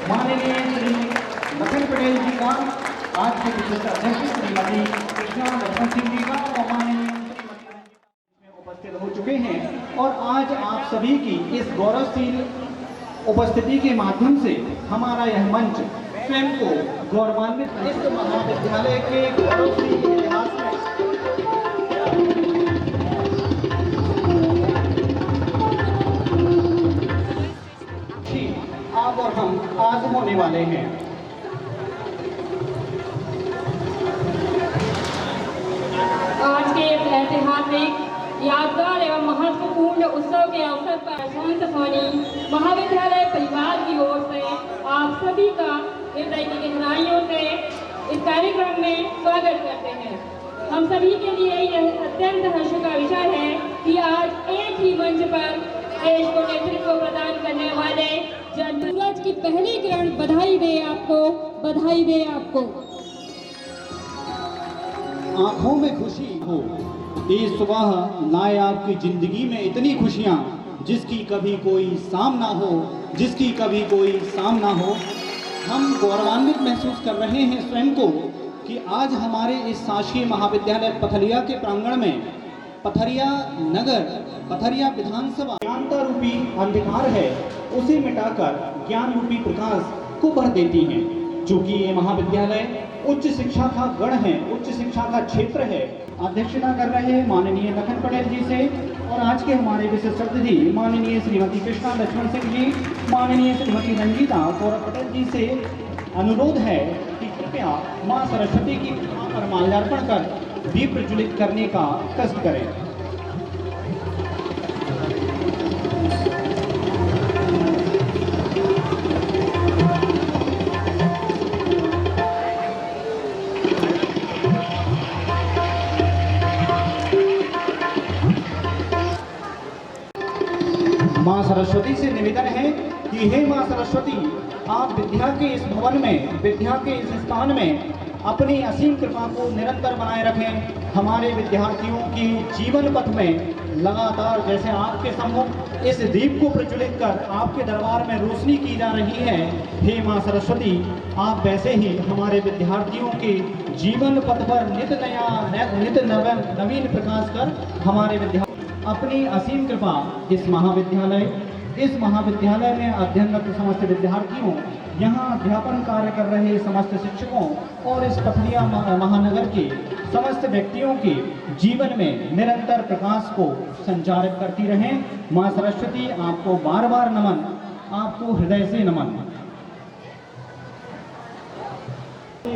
माननीय श्री लखन पटेल जी का, आज के विशिष्ट अध्यक्ष श्रीमती कृष्णा लक्ष्मण सिंह जी का और माननीय उपस्थित हो चुके हैं। और आज आप सभी की इस गौरवशील उपस्थिति के माध्यम से हमारा यह मंच स्वयं को गौरवान्वित, इस महाविद्यालय के गौरवशील इतिहास में आप और हम आज होने वाले हैं। आज के ऐतिहासिक, यादगार एवं महत्वपूर्ण उत्सव के अवसर पर संत सोनी महाविद्यालय परिवार की ओर से आप सभी का हृदय की गहराइयों से इस कार्यक्रम में स्वागत करते हैं। हम सभी के लिए यह अत्यंत हर्ष का विषय है कि आज एक ही मंच पर देश को नेतृत्व प्रदान करने वाले सूरज की पहली किरण, बधाई दे आपको, बधाई दे आपको। आंखों में खुशी हो, इस सुबह लाए आपकी जिंदगी में इतनी खुशियाँ जिसकी कभी कोई शाम ना हो, जिसकी कभी कोई शाम ना हो। हम गौरवान्वित महसूस कर रहे हैं स्वयं को कि आज हमारे इस शासकीय महाविद्यालय पथरिया के प्रांगण में पथरिया नगर, पथरिया विधानसभा ज्ञानता रूपी अंधकार है उसे मिटाकर ज्ञान रूपी प्रकाश को भर देती हैं। चूंकि ये महाविद्यालय उच्च शिक्षा का गढ़ है, उच्च शिक्षा का क्षेत्र है। अध्यक्षता कर रहे माननीय लखन पटेल जी से और आज के हमारे विशिष्ट अतिथि माननीय श्रीमती कृष्णा लक्ष्मण सिंह जी, माननीय श्रीमती रंजीता कौर पटेल जी से अनुरोध है कि कृपया माँ सरस्वती की प्रतिमा पर माल्यार्पण कर दीप प्रज्वलित करने का कष्ट करें। माँ सरस्वती से निवेदन है कि हे माँ सरस्वती, आप विद्या के इस भवन में, विद्या के इस स्थान में अपनी असीम कृपा को निरंतर बनाए रखें। हमारे विद्यार्थियों की जीवन पथ में लगातार जैसे आपके सम्मुख इस दीप को प्रज्वलित कर आपके दरबार में रोशनी की जा रही है, हे माँ सरस्वती, आप वैसे ही हमारे विद्यार्थियों के जीवन पथ पर नित नवीन प्रकाश कर हमारे विद्यार्थी अपनी असीम कृपा इस महाविद्यालय में अध्ययनरत समस्त विद्यार्थियों, यहाँ अध्यापन कार्य कर रहे समस्त शिक्षकों और इस पथरिया महानगर के समस्त व्यक्तियों के जीवन में निरंतर प्रकाश को संचारित करती रहें। माँ सरस्वती, आपको बार बार नमन, आपको हृदय से नमन।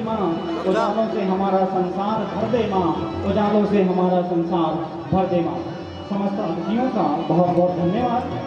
माँ, उजालों से हमारा संसार भर दे माँ, उजालों से हमारा संसार भर दे माँ। समस्त अतिथियों का बहुत बहुत धन्यवाद।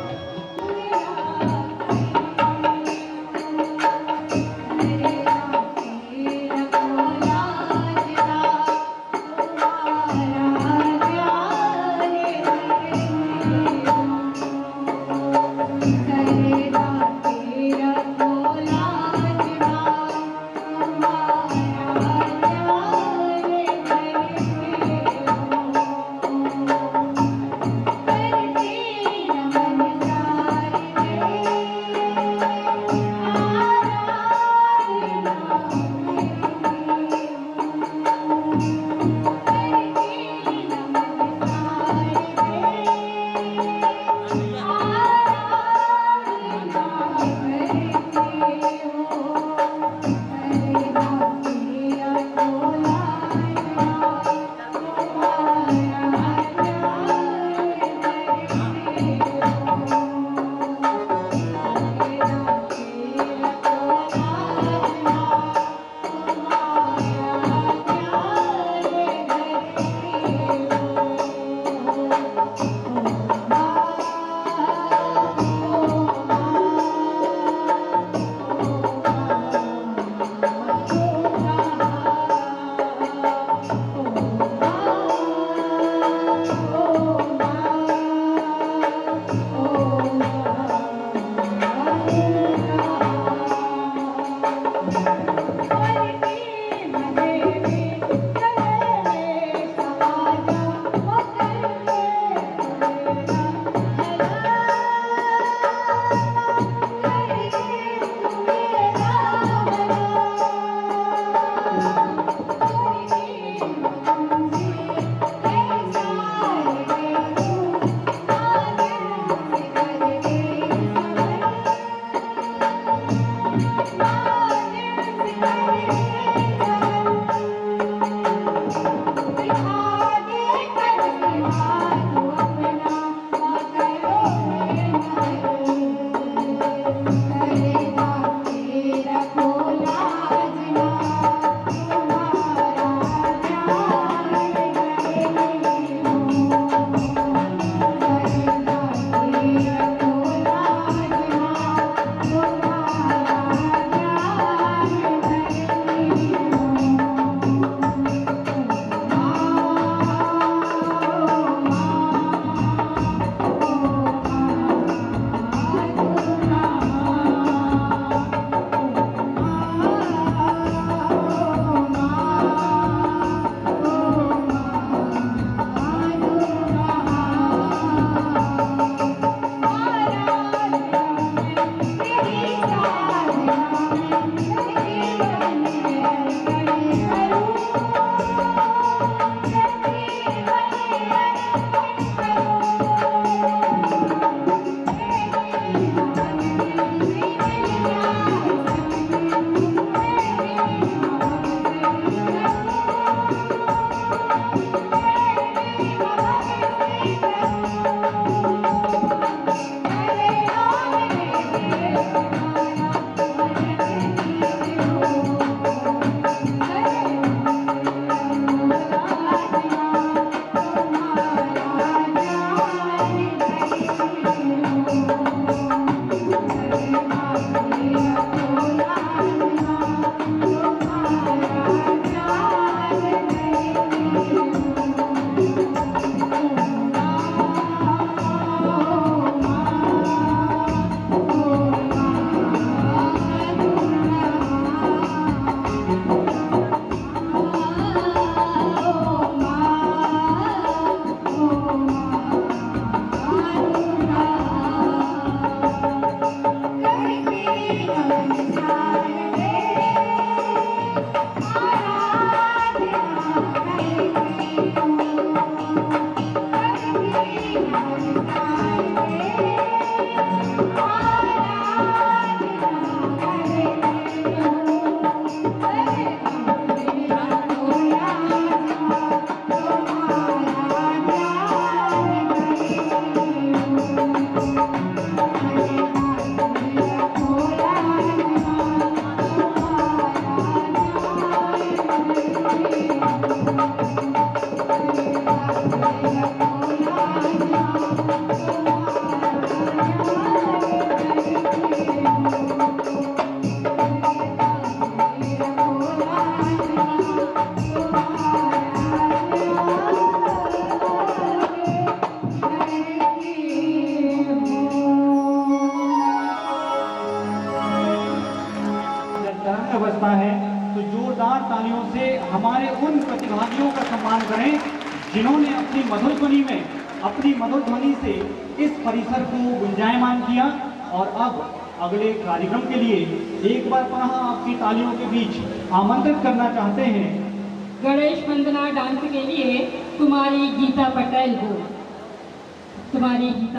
अवस्था है तो जोरदार तालियों से हमारे उन प्रतिभागियों का सम्मान करें जिन्होंने अपनी मधुर ध्वनि में अपनी मधुर ध्वनि से इस परिसर को गुंजायमान किया। और अब अगले कार्यक्रम के लिए एक बार पुनः आपकी तालियों के बीच आमंत्रित करना चाहते हैं गणेश वंदना डांस के लिए कुमारी गीता पटेल को। कुमारी गीता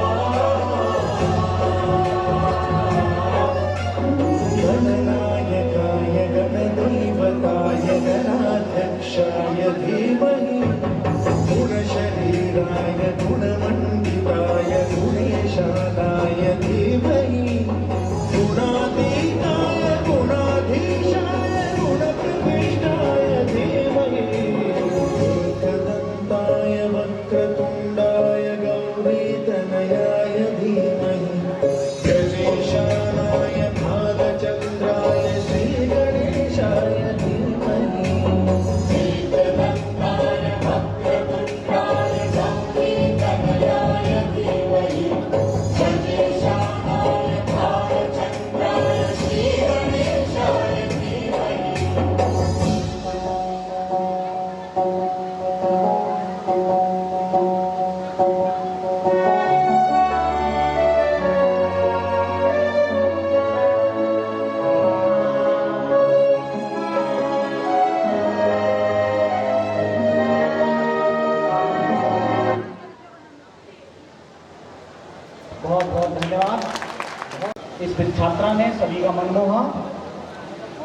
Oh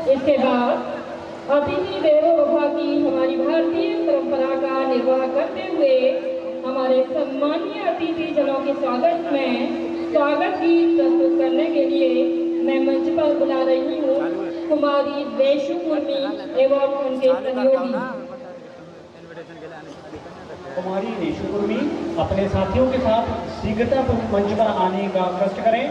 इसके बाद अतिथि देवो भव की हमारी भारतीय परंपरा का निर्वाह करते हुए हमारे सम्मानीय अतिथि जनों के स्वागत गीत प्रस्तुत करने के लिए मैं मंच पर बुला रही हूँ कुमारी वेशु कुर्मी एवं उनके सहयोगी। कुमारी वेशु कुर्मी अपने साथियों के साथ शीघ्रता मंच पर आने का कष्ट करें।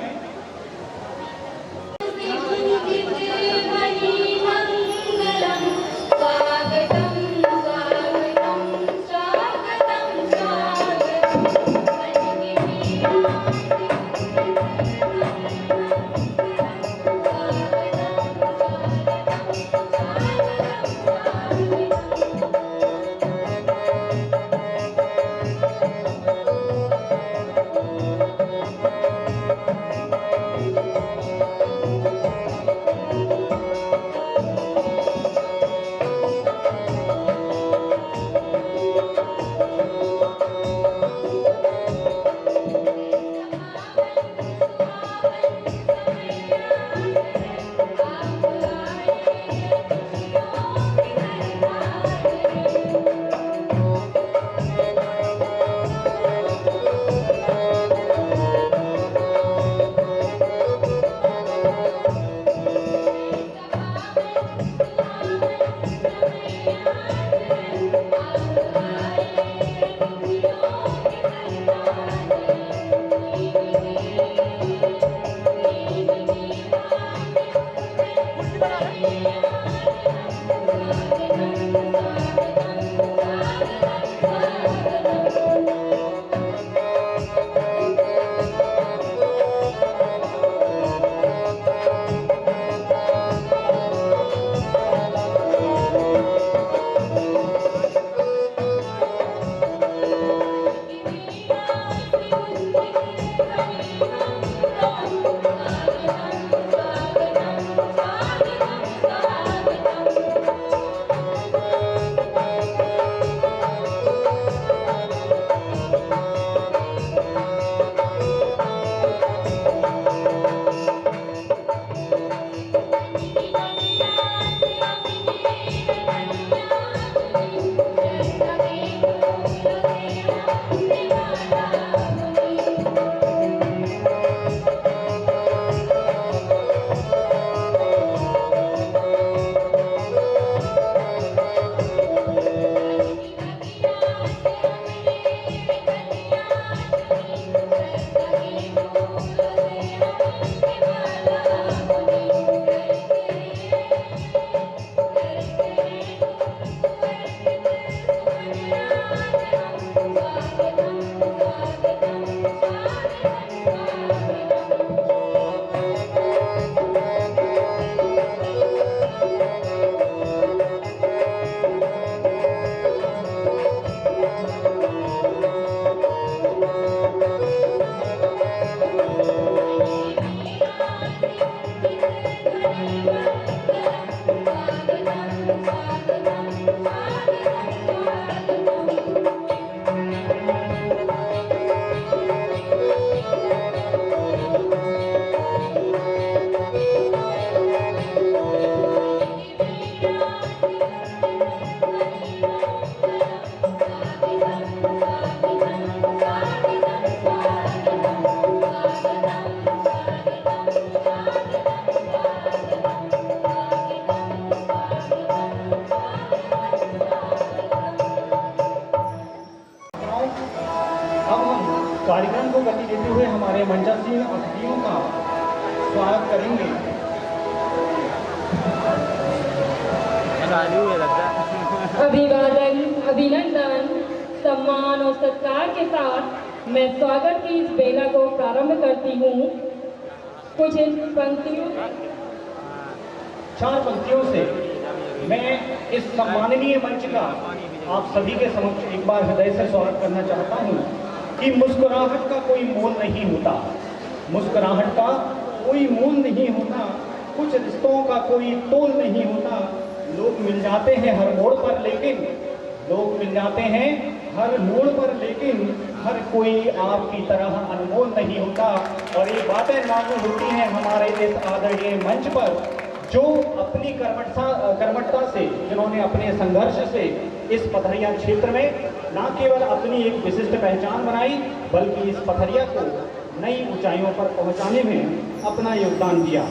कार्यक्रम को गति देते हुए हमारे मंचासीन अतिथियों का स्वागत करेंगे। अभिवादन, अभिनंदन, सम्मान और सत्कार के साथ मैं स्वागत की इस बेला को प्रारंभ करती हूँ। कुछ इन पंक्तियों 4 पंक्तियों से मैं इस सम्माननीय मंच का आप सभी के समक्ष एक बार हृदय से स्वागत करना चाहता हूँ कि मुस्कुराहट का कोई मोल नहीं होता, मुस्कुराहट का कोई मोल नहीं होता, कुछ रिश्तों का कोई तोल नहीं होता। लोग मिल जाते हैं हर मोड़ पर, लेकिन लोग मिल जाते हैं हर मोड़ पर, लेकिन हर कोई आपकी तरह अनमोल नहीं होता। और ये बातें लागू होती हैं हमारे इस आदरणीय मंच पर, जो अपनी कर्मठता से, जिन्होंने अपने संघर्ष से इस पथरिया क्षेत्र में न केवल अपनी एक विशिष्ट पहचान बनाई, बल्कि इस पथरिया को नई ऊंचाइयों पर पहुंचाने में अपना योगदान दिया।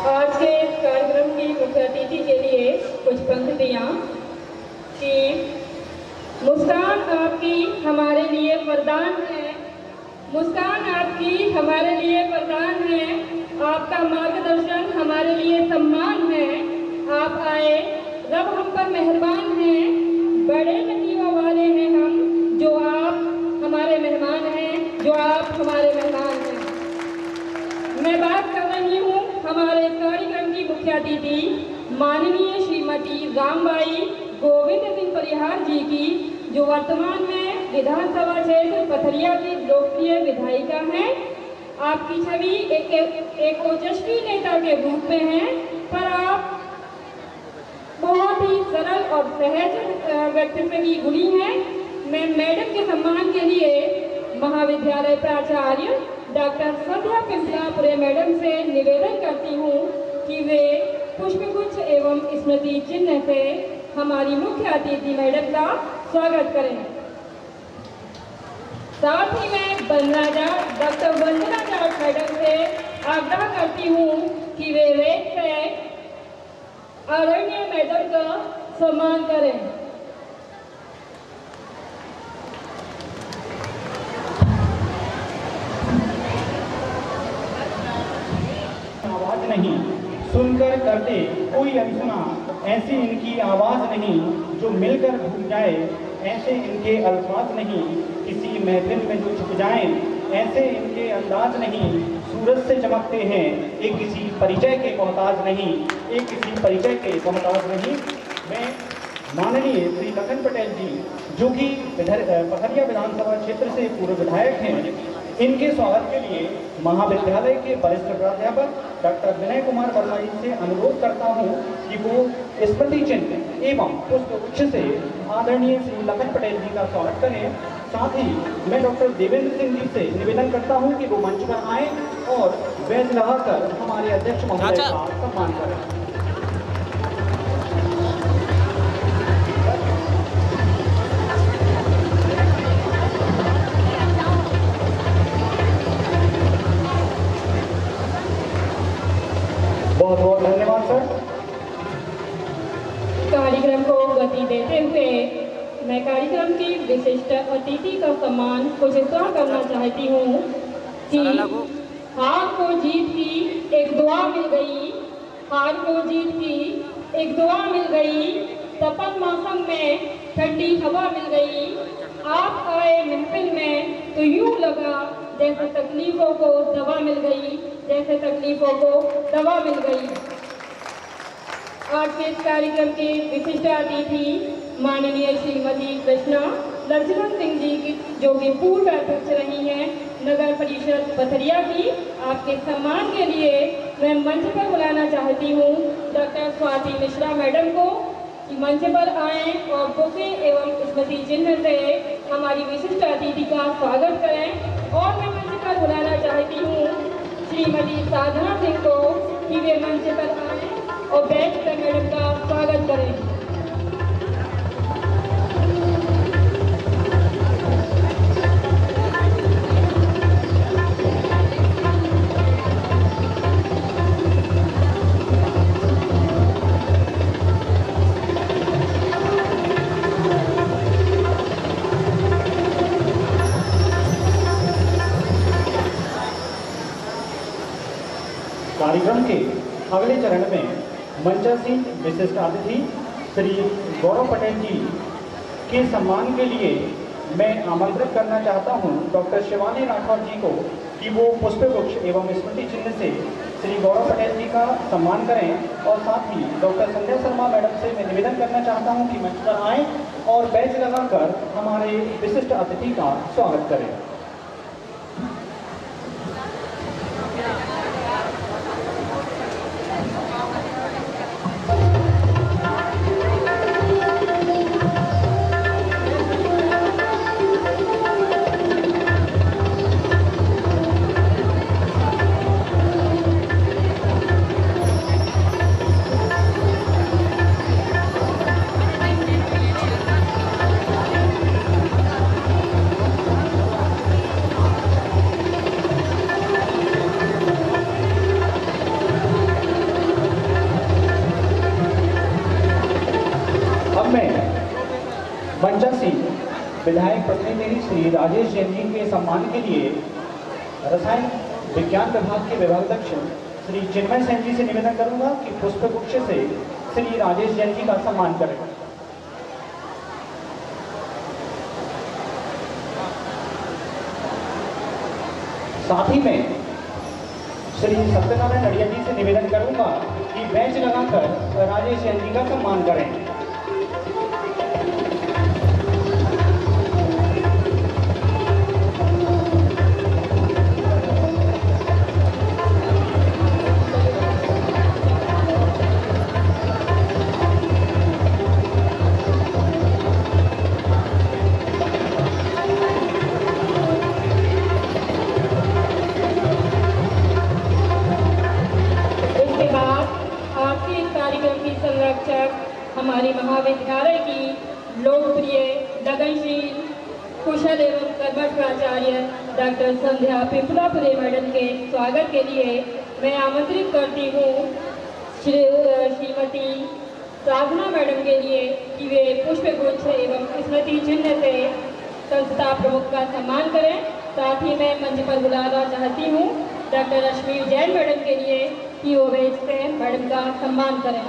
आज के कार्यक्रम की मुख्य अतिथि के लिए कुछ पंक्तियाँ कि मुस्कान आपकी हमारे लिए वरदान है, मुस्कान आपकी हमारे लिए वरदान है, आपका मार्गदर्शन हमारे लिए सम्मान है, आप आए रब हम पर मेहरबान हैं, बड़े नसीबों वाले हैं हम जो आप हमारे मेहमान हैं, जो आप हमारे मेहमान हैं। मैं बात कर रही हूँ हमारे कार्यक्रम की मुख्य अतिथि माननीय श्रीमती रामबाई गोविंद सिंह परिहार जी की, जो वर्तमान में विधानसभा क्षेत्र पथरिया की लोकप्रिय विधायिका हैं। आपकी छवि एक ओजस्वी नेता के रूप में है, पर आप बहुत ही सरल और सहज व्यक्तित्व की गुणी हैं। मैं मैडम के सम्मान के लिए महाविद्यालय प्राचार्य डॉक्टर संध्या पिंपलापुरे मैडम से निवेदन करती हूँ कि वे पुष्पगुच्छ एवं स्मृति चिन्ह से हमारी मुख्य अतिथि मैडम का स्वागत करें। साथ ही मैं बनराजा डॉक्टर वंदना जाट मैडम से आग्रह करती हूँ कि वे वेद से आदरणीय मैडम का सम्मान करें। आवाज नहीं, सुनकर करते कोई अनसुना, ऐसी इनकी आवाज नहीं जो मिलकर घूम जाए, ऐसे इनके अल्फाज नहीं किसी महफिल में जो छुप जाएं, ऐसे इनके अंदाज नहीं सूरज से चमकते हैं, एक किसी परिचय के मोहताज नहीं, एक किसी परिचय के मोहताज नहीं। मैं माननीय श्री लखन पटेल जी, जो कि पथरिया विधानसभा क्षेत्र से पूर्व विधायक हैं, इनके स्वागत के लिए महाविद्यालय के वरिष्ठ प्राध्यापक डॉक्टर विनय कुमार वर्मा जी से अनुरोध करता हूं कि वो स्मृति चिन्ह एवं पुष्पगुच्छ से आदरणीय श्री लखन पटेल जी का स्वागत करें। साथ ही मैं डॉक्टर देवेंद्र सिंह जी से निवेदन करता हूं कि वो मंच पर आएं और बैज लगाकर हमारे अध्यक्ष महोदय का सम्मान करें। बहुत बहुत धन्यवाद सर। कार्यक्रम को गति देते हुए मैं कार्यक्रम की विशिष्ट अतिथि का सम्मान कुछ इस तरह करना चाहती हूँ कि हार को जीत की एक दुआ मिल गई, हार को जीत की एक दुआ मिल गई, तपन मौसम में ठंडी हवा मिल गई, आप आए महफिल में तो यूं लगा जैसे तकलीफों को दवा मिल गई, जैसे तकलीफों को दवा मिल गई। आज के इस कार्यक्रम के विशिष्ट अतिथि माननीय श्रीमती कृष्णा लक्ष्मण सिंह जी की, जो कि पूर्व अध्यक्ष रही हैं नगर परिषद पथरिया की, आपके सम्मान के लिए मैं मंच पर बुलाना चाहती हूँ डॉक्टर स्वाति मिश्रा मैडम को कि मंच पर आएं और बुके एवं स्मृति चिन्ह से हमारी विशिष्ट अतिथि का स्वागत करें। और मैं मंच पर बुलाना चाहती हूँ श्रीमती साधना सिंह को कि वे मंच पर आएं और बैच मैडम का स्वागत करें। कार्यक्रम के अगले चरण में मंचासीन विशिष्ट अतिथि श्री गौरव पटेल जी के सम्मान के लिए मैं आमंत्रित करना चाहता हूं डॉक्टर शिवानी राठौर जी को कि वो पुष्पगुच्छ एवं स्मृति चिन्ह से श्री गौरव पटेल जी का सम्मान करें। और साथ ही डॉक्टर संध्या शर्मा मैडम से मैं निवेदन करना चाहता हूं कि मंच पर आएँ और बैच लगाकर हमारे विशिष्ट अतिथि का स्वागत करें। विधायक प्रतिनिधि श्री राजेश जैन जी के सम्मान के लिए रसायन विज्ञान विभाग के विभागाध्यक्ष श्री चिन्मय सेन जी से निवेदन करूंगा कि पुष्पगुच्छ से श्री राजेश जैन जी का सम्मान करें। साथ ही में श्री सत्यनारायण नड़िया जी से निवेदन करूंगा कि बेंच लगाकर राजेश जैन जी का सम्मान करें। हमारे महाविद्यालय की लोकप्रिय लगनशील कुशल एवं कर्मठ प्राचार्य डॉक्टर संध्या पिपलापुरे मैडम के स्वागत के लिए मैं आमंत्रित करती हूँ श्रीमती साधना मैडम के लिए कि वे पुष्पगुच्छ एवं स्मृति चिन्ह से संस्था प्रमुख का सम्मान करें। साथ ही मैं मंच पर बुलाना चाहती हूँ डॉक्टर रश्मि जैन मैडम के लिए कि वो वेज से मैडम का सम्मान करें।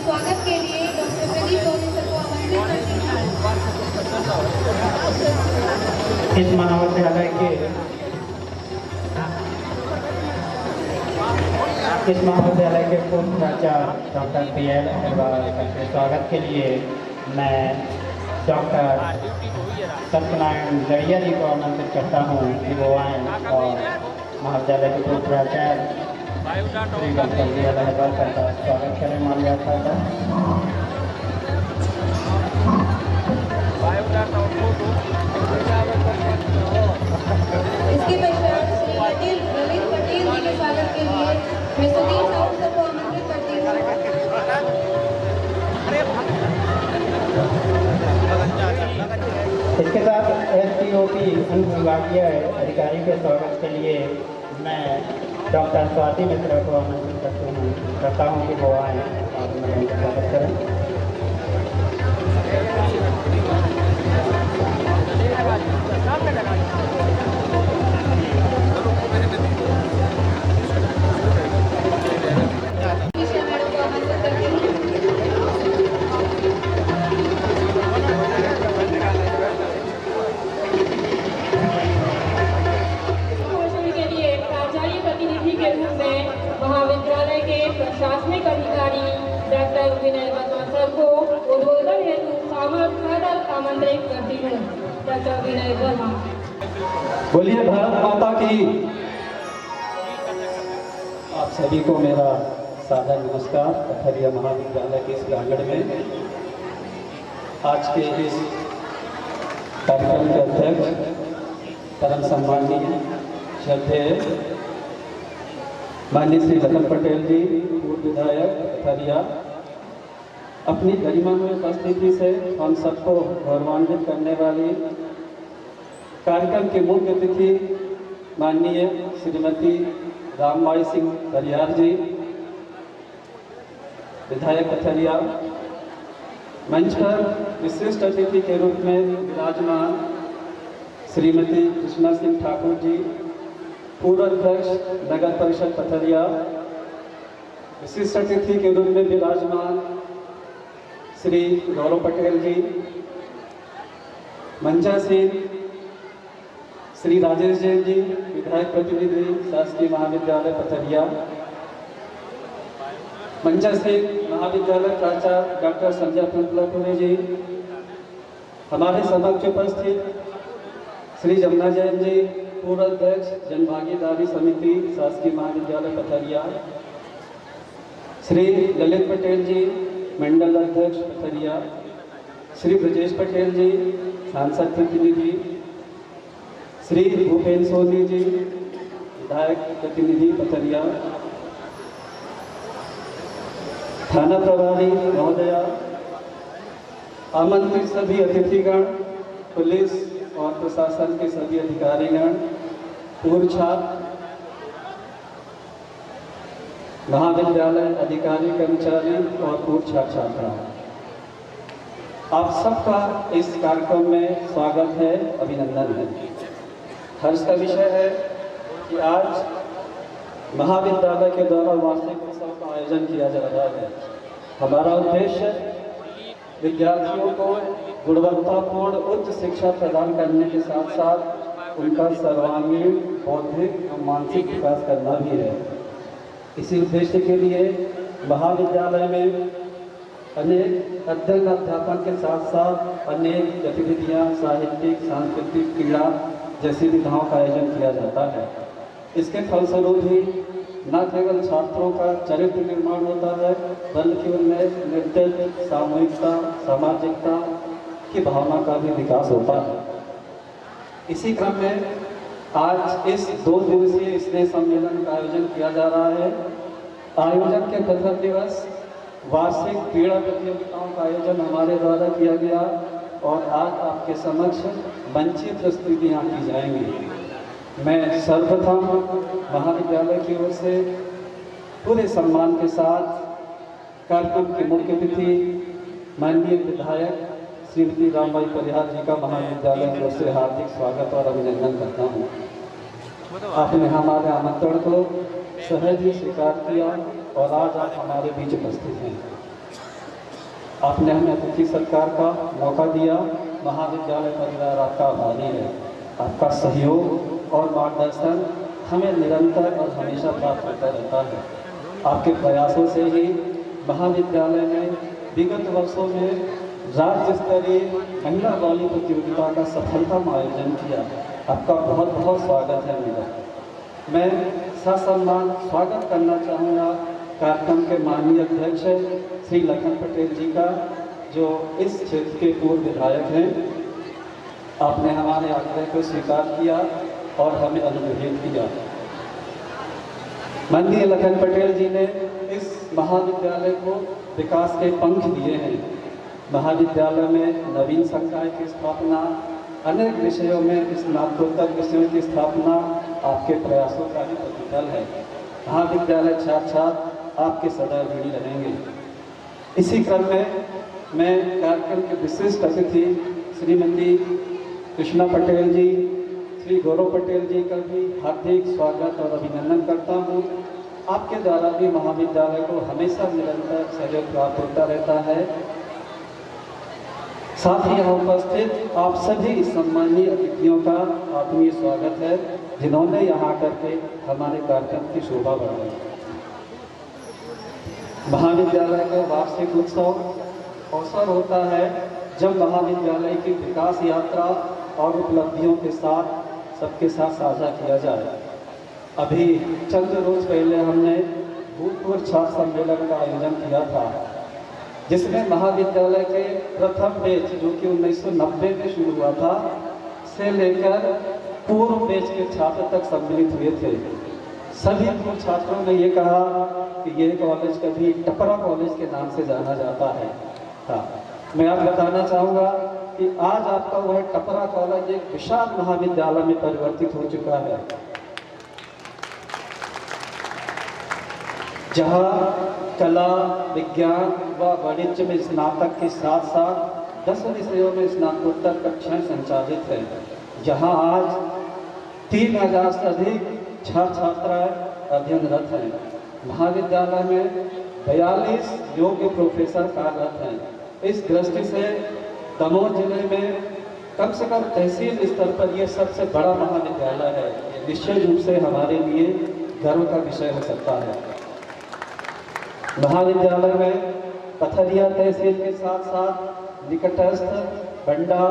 स्वागत के लिए डॉक्टर प्रदीप सर को आमंत्रित करती हूं। इस महाविद्यालय के पूर्व प्राचार्य डॉक्टर पी.एल. अग्रवाल के स्वागत के लिए मैं डॉक्टर सत्यनारायण गड़िया जी को आमंत्रित करता हूं कि वो आएँ और महाविद्यालय के पूर्व प्राचार्य श्री डॉक्टर पी.एल. अग्रवाल का स्वागत करें। माल्यार्पण का इसके पश्चात श्री ललित पटेल जी के स्वागत के लिए मैं सुधीर साहू सर को आमंत्रित करती हूँ। इसके साथ एसटीओपी अनुविभागीय अधिकारी के स्वागत के लिए मैं डॉक्टर स्वाति मिश्रा को आमंत्रित करता हूँ कि वो आएँ और मैं स्वागत करें। महाविद्यालय के प्रशासनिक अधिकारी डॉक्टर विनय वर्मा सर को उद्बोधन हेतु सादर आमंत्रित करती हूँ। डॉक्टर विनय वर्मा। बोलिए भारत माता की। आप सभी को मेरा सादर नमस्कार। कथरिया महाविद्यालय के इस प्रांगण में आज के इस कार्यक्रम के अध्यक्ष परम सम्माननीय श्रद्धेय माननीय श्री लखन पटेल जी, पूर्व विधायक कथरिया, अपनी गरिमा में उपस्थिति से हम सबको गौरवान्वित करने वाली कार्यक्रम की मुख्य अतिथि माननीय श्रीमती रामबाई सिंह परियार जी, विधायक कथरिया, मंच पर विशिष्ट अतिथि के रूप में विराजमान श्रीमती कृष्णा सिंह ठाकुर जी, पूर्व अध्यक्ष नगर परिषद कथरिया, विशिष्ट अतिथि के रूप में विराजमान श्री गौरव पटेल जी, मंचा सिंह, श्री राजेश जैन जी, विधायक प्रतिनिधि शासकीय महाविद्यालय कथरिया, मंचा सिंह महाविद्यालय प्राचार्य डॉक्टर संध्या पिपलापुरे जी, हमारे समक्ष उपस्थित श्री जमुना जैन जी, पूर्व अध्यक्ष जनभागीदारी समिति शासकीय महाविद्यालय पथरिया, श्री ललित पटेल जी मंडल अध्यक्ष पथरिया, श्री ब्रजेश पटेल जी सांसद प्रतिनिधि, श्री भूपेन्द्र सोनी जी विधायक प्रतिनिधि पथरिया, थाना प्रभारी महोदया, आमंत्रित सभी अतिथिगण, पुलिस और प्रशासन के सभी अधिकारीगण, पूर्व छात्र, महाविद्यालय अधिकारी कर्मचारी और पूर्व छात्र छात्राओं, आप सबका इस कार्यक्रम में स्वागत है, अभिनंदन है। हर्ष का विषय है कि आज महाविद्यालय के द्वारा वार्षिक उत्सव का आयोजन किया जा रहा है। हमारा उद्देश्य विद्यार्थियों को गुणवत्तापूर्ण उच्च शिक्षा प्रदान करने के साथ साथ उनका सर्वांगीण बौद्धिक और मानसिक विकास करना भी है। इसी उद्देश्य के लिए महाविद्यालय में अनेक अध्ययन अध्यापन के साथ साथ अनेक गतिविधियाँ साहित्यिक, सांस्कृतिक, क्रीड़ा जैसी विधाओं का आयोजन किया जाता है। इसके फलस्वरूप ही न केवल छात्रों का चरित्र निर्माण होता है, बल्कि उनमें नेतृत्व, सामूहिकता, सामाजिकता की भावना का भी विकास होता है। इसी क्रम में आज इस 2 दिवसीय स्नेह सम्मेलन का आयोजन किया जा रहा है। आयोजन के प्रथम दिवस वार्षिक क्रीड़ा प्रतियोगिताओं का आयोजन हमारे द्वारा किया गया और आज आपके समक्ष मंची प्रस्तुतियाँ की जाएंगी। मैं सर्वप्रथम महाविद्यालय की ओर से पूरे सम्मान के साथ कार्यक्रम की मुख्य अतिथि माननीय विधायक श्रीमती रामबाई परिहार जी का महाविद्यालय की ओर से हार्दिक स्वागत और अभिनंदन करता हूँ। आपने हमारे आमंत्रण को सहज ही स्वीकार किया और आज आप हमारे बीच उपस्थित हैं। आपने हमें अतिथि सत्कार का मौका दिया। महाविद्यालय परिवार आपका आभारी है। आपका सहयोग और मार्गदर्शन हमें निरंतर और हमेशा प्राप्त होता रहता है। आपके प्रयासों से ही महाविद्यालय में विगत वर्षों में राज्य स्तरीय महिला वॉली प्रतियोगिता का सफलतम आयोजन किया। आपका बहुत बहुत स्वागत है मेरा। मैं ससम्मान स्वागत करना चाहूँगा कार्यक्रम के माननीय अध्यक्ष श्री लखन पटेल जी का, जो इस क्षेत्र के पूर्व विधायक हैं। आपने हमारे आग्रह को स्वीकार किया और हमें अनुग्रहित किया। माननीय लखन पटेल जी ने इस महाविद्यालय को विकास के पंख दिए हैं। महाविद्यालय में नवीन संकाय की स्थापना, अनेक विषयों में स्नातकोत्तर विषयों की स्थापना आपके प्रयासों का ही प्रतिफल है। महाविद्यालय छात्र छात्र आपके सदैव ऋणी रहेंगे। इसी क्रम में मैं कार्यक्रम के विशिष्ट अतिथि श्रीमती कृष्णा पटेल जी, श्री गौरव पटेल जी का भी हार्दिक स्वागत और अभिनंदन करता हूँ। आपके द्वारा भी महाविद्यालय को हमेशा निरंतर सहयोग प्राप्त होता रहता है। साथ ही यहाँ उपस्थित आप सभी सम्मानीय अतिथियों का आत्मीय स्वागत है, जिन्होंने यहाँ आकर के हमारे कार्यक्रम की शोभा बढ़ाई। महाविद्यालय का वार्षिक उत्सव अवसर होता है जब महाविद्यालय की विकास यात्रा और उपलब्धियों के साथ सबके साथ साझा किया जाए। अभी चंद रोज पहले हमने भूतपूर्व छात्र सम्मेलन का आयोजन किया था, जिसमें महाविद्यालय के प्रथम बैच जो कि 1990 में शुरू हुआ था से लेकर पूर्व बैच के छात्र तक सम्मिलित हुए थे। सभी पूर्व छात्रों ने ये कहा कि ये कॉलेज कभी टपरा कॉलेज के नाम से जाना जाता है था। मैं आप बताना चाहूँगा कि आज आपका वह टपरा कॉलेज एक विशाल महाविद्यालय में परिवर्तित हो चुका है, जहाँ कला, विज्ञान व वाणिज्य में स्नातक के साथ साथ 10 विषयों में स्नातकोत्तर कक्षाएं संचालित हैं। यहाँ आज 3000 से अधिक छात्र छात्राएं अध्ययनरत हैं। महाविद्यालय में 42 योग्य प्रोफेसर कार्यरत हैं। इस दृष्टि से दमोह जिले में कम से कम तहसील स्तर पर यह सबसे बड़ा महाविद्यालय है। ये निश्चित रूप से हमारे लिए गर्व का विषय हो सकता है। महाविद्यालय में पथरिया तहसील के साथ साथ निकटस्थ बंडा,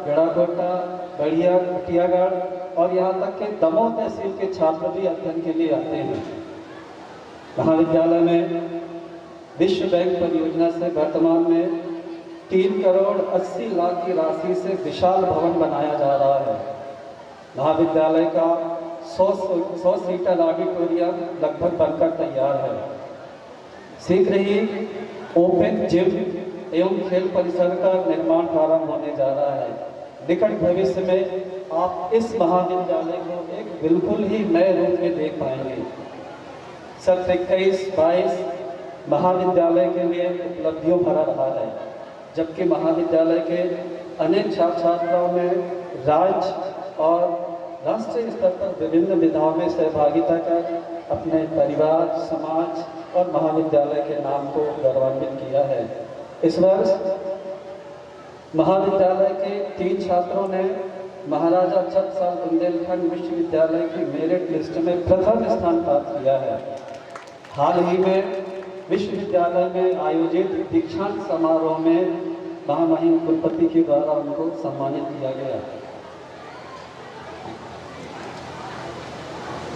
गड़ाकोटा, बढ़िया, कटियागढ़ और यहाँ तक कि दमोह तहसील के छात्र भी अध्ययन के लिए आते हैं। महाविद्यालय में विश्व बैंक परियोजना से वर्तमान में 3 करोड़ 80 लाख की राशि से विशाल भवन बनाया जा रहा है। महाविद्यालय का 100 सीटर ऑडिटोरियम लगभग बनकर तैयार है। शीघ्र ही ओपन जिम एवं खेल परिसर का निर्माण प्रारंभ होने जा रहा है। निकट भविष्य में आप इस महाविद्यालय को एक बिल्कुल ही नए रूप में देख पाएंगे। सत्र 21-22 महाविद्यालय के लिए उपलब्धियों भरा रहा है, जबकि महाविद्यालय के अनेक छात्र छात्राओं ने राज्य और राष्ट्रीय स्तर पर विभिन्न विधाओं में सहभागिता कर अपने परिवार, समाज और महाविद्यालय के नाम को गौरवान्वित किया है। इस वर्ष महाविद्यालय के 3 छात्रों ने महाराजा छत्रसाल बुंदेलखंड विश्वविद्यालय की मेरिट लिस्ट में प्रथम स्थान प्राप्त किया है। हाल ही में विश्वविद्यालय में आयोजित दीक्षांत समारोह में महामहिम कुलपति के द्वारा उनको सम्मानित किया गया।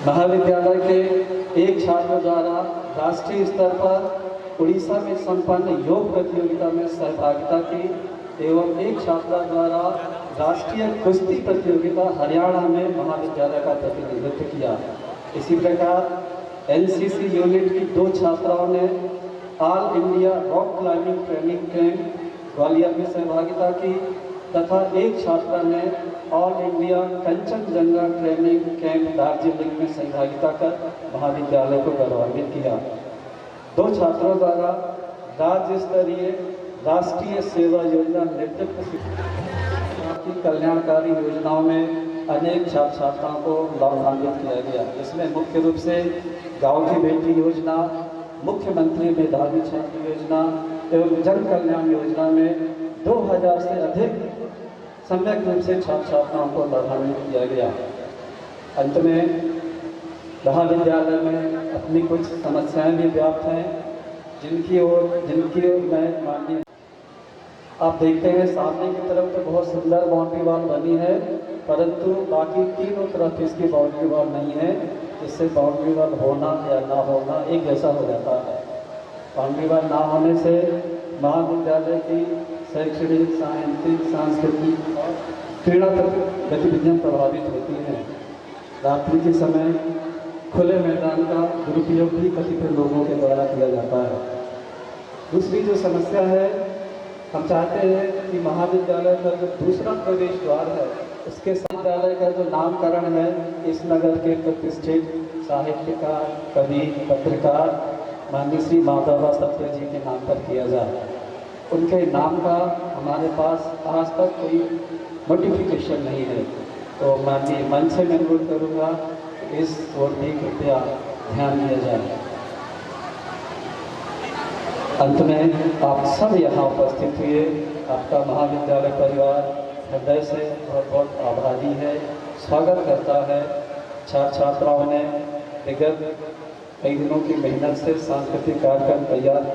महाविद्यालय के एक छात्र द्वारा राष्ट्रीय स्तर पर उड़ीसा में संपन्न योग प्रतियोगिता में सहभागिता की एवं एक छात्रा द्वारा राष्ट्रीय कुश्ती प्रतियोगिता हरियाणा में महाविद्यालय का प्रतिनिधित्व किया। इसी प्रकार एनसीसी यूनिट की 2 छात्राओं ने all India rock climbing training camp Gwalior में सहभागिता की तथा एक छात्रा ने all India Kanchenjunga training camp Darjeeling में सहभागिता कर महाविद्यालय को गौरवान्वित किया। 2 छात्रों द्वारा राज्य स्तरीय राष्ट्रीय सेवा योजना नेतृत्व की कल्याणकारी योजनाओं में अनेक छात्र छात्राओं को लाभान्वित किया गया। इसमें मुख्य रूप से गांव की बेटी योजना, मुख्यमंत्री मेधावी छात्र योजना एवं जन कल्याण योजना में 2000 से अधिक सम्यक रूप से छात्र छात्राओं को लाभान्वित किया गया। अंत में महाविद्यालय में अपनी कुछ समस्याएं भी व्याप्त हैं, जिनकी ओर मैं माननीय आप देखते हैं सामने की तरफ तो बहुत सुंदर बाउंड्री वॉल बनी है, परंतु बाकी तीनों तरफ इसकी बाउंड्री वॉल नहीं है, जिससे बाउंड्री वॉल होना या ना होना एक जैसा हो जाता है। बाउंड्री वॉल ना होने से महाविद्यालय की शैक्षणिक, साहित्यिक, सांस्कृतिक और क्रीड़ा गतिविधियाँ प्रभावित होती हैं। रात्रि के समय खुले मैदान का दुरुपयोग भी कतिपय लोगों के द्वारा किया जाता है। दूसरी जो समस्या है, हम चाहते हैं कि महाविद्यालय का जो दूसरा प्रवेश द्वार है उसके विद्यालय का जो नामकरण है इस नगर के प्रतिष्ठित साहित्यकार, कवि, पत्रकार माननीय श्री माधव सत्य जी के नाम पर किया जाए। उनके नाम का हमारे पास आज तक कोई नोटिफिकेशन नहीं है, तो माननीय मंच से मैं अनुरोध करूँगा इस ओर भी कृपया ध्यान दिया जाए। अंत में आप सब यहाँ उपस्थित हुए, आपका महाविद्यालय परिवार हृदय से बहुत बहुत आभारी है, स्वागत करता है। छात्र छात्राओं ने विगत कई दिनों की मेहनत से सांस्कृतिक कार्यक्रम तैयार